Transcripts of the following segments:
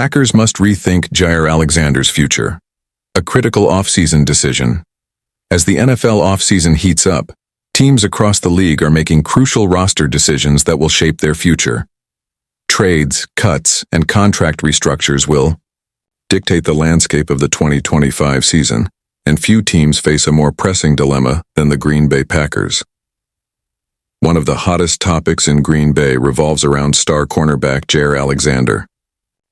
Packers must rethink Jaire Alexander's future. A critical offseason decision. As the NFL offseason heats up, teams across the league are making crucial roster decisions that will shape their future. Trades, cuts, and contract restructures will dictate the landscape of the 2025 season, and few teams face a more pressing dilemma than the Green Bay Packers. One of the hottest topics in Green Bay revolves around star cornerback Jaire Alexander.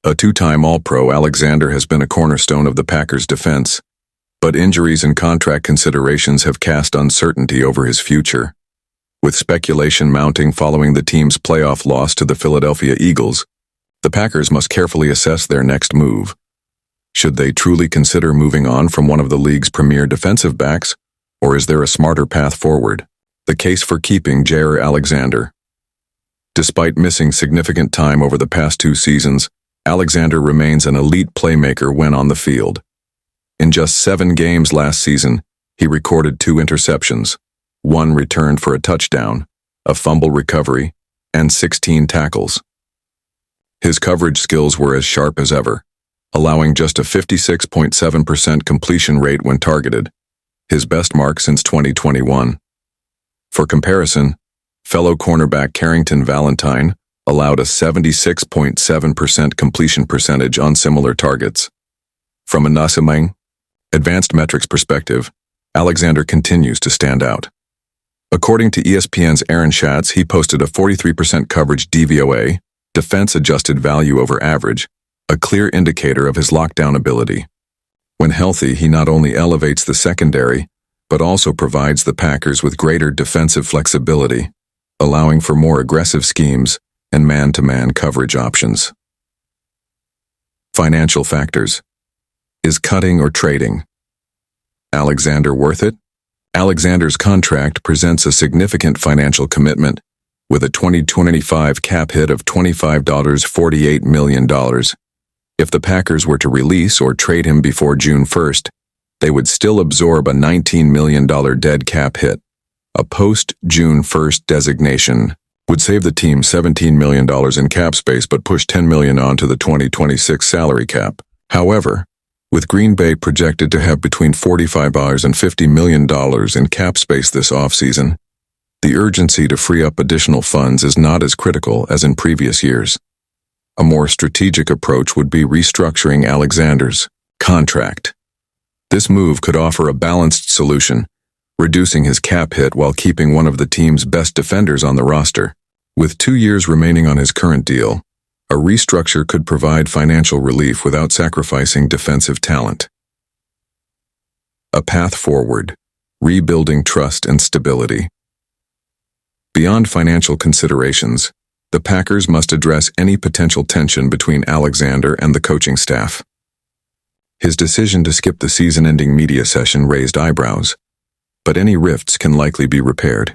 A two-time All-Pro, Alexander has been a cornerstone of the Packers' defense, but injuries and contract considerations have cast uncertainty over his future. With speculation mounting following the team's playoff loss to the Philadelphia Eagles, the Packers must carefully assess their next move. Should they truly consider moving on from one of the league's premier defensive backs, or is there a smarter path forward? The case for keeping Jaire Alexander. Despite missing significant time over the past 2 seasons, Alexander remains an elite playmaker when on the field. In just 7 games last season, he recorded 2 interceptions, 1 returned for a touchdown, a fumble recovery, and 16 tackles. His coverage skills were as sharp as ever, allowing just a 56.7% completion rate when targeted, his best mark since 2021. For comparison, fellow cornerback Carrington Valentine allowed a 76.7% completion percentage on similar targets. From a Nasamang advanced metrics perspective, Alexander continues to stand out. According to ESPN's Aaron Schatz, he posted a 43% coverage DVOA, defense-adjusted value over average, a clear indicator of his lockdown ability. When healthy, he not only elevates the secondary, but also provides the Packers with greater defensive flexibility, allowing for more aggressive schemes and man-to-man coverage options. Financial factors. Is cutting or trading Alexander worth it? Alexander's contract presents a significant financial commitment, with a 2025 cap hit of $25.48 million. If the Packers were to release or trade him before June 1st, they would still absorb a $19 million dead cap hit. A post-June 1st designation would save the team $17 million in cap space but push $10 million onto the 2026 salary cap. However, with Green Bay projected to have between $45 and $50 million in cap space this offseason, the urgency to free up additional funds is not as critical as in previous years. A more strategic approach would be restructuring Alexander's contract. This move could offer a balanced solution, reducing his cap hit while keeping one of the team's best defenders on the roster. With 2 years remaining on his current deal, a restructure could provide financial relief without sacrificing defensive talent. A path forward, rebuilding trust and stability. Beyond financial considerations, the Packers must address any potential tension between Alexander and the coaching staff. His decision to skip the season-ending media session raised eyebrows, but any rifts can likely be repaired.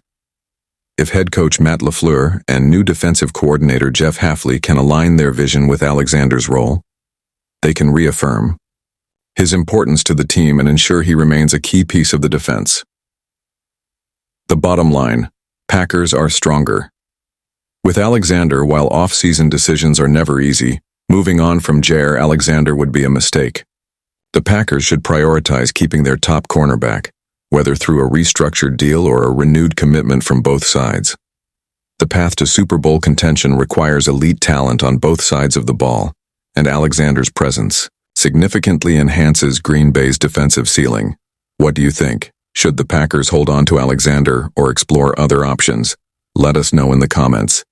If head coach Matt LaFleur and new defensive coordinator Jeff Hafley can align their vision with Alexander's role, they can reaffirm his importance to the team and ensure he remains a key piece of the defense. The bottom line, Packers are stronger. With Alexander, while off-season decisions are never easy, moving on from Jaire Alexander would be a mistake. The Packers should prioritize keeping their top cornerback, whether through a restructured deal or a renewed commitment from both sides. The path to Super Bowl contention requires elite talent on both sides of the ball, and Alexander's presence significantly enhances Green Bay's defensive ceiling. What do you think? Should the Packers hold on to Alexander or explore other options? Let us know in the comments.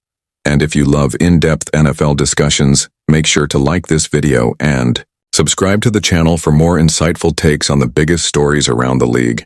And if you love in-depth NFL discussions, make sure to like this video and subscribe to the channel for more insightful takes on the biggest stories around the league.